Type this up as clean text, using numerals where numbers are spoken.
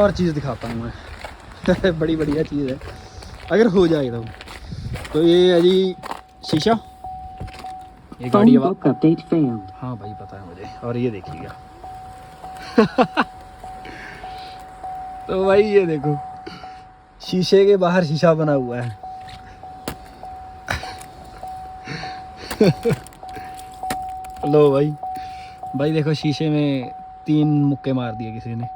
और चीज़ दिखाता हूँ मैं बड़ी बढ़िया चीज़ है अगर हो जाए तो ये है जी शीशा, ये गाड़ी हाँ भाई पता है मुझे। और ये देखिएगा तो भाई ये देखो शीशे के बाहर शीशा बना हुआ है लो भाई, भाई देखो शीशे में 3 मुक्के मार दिए किसी ने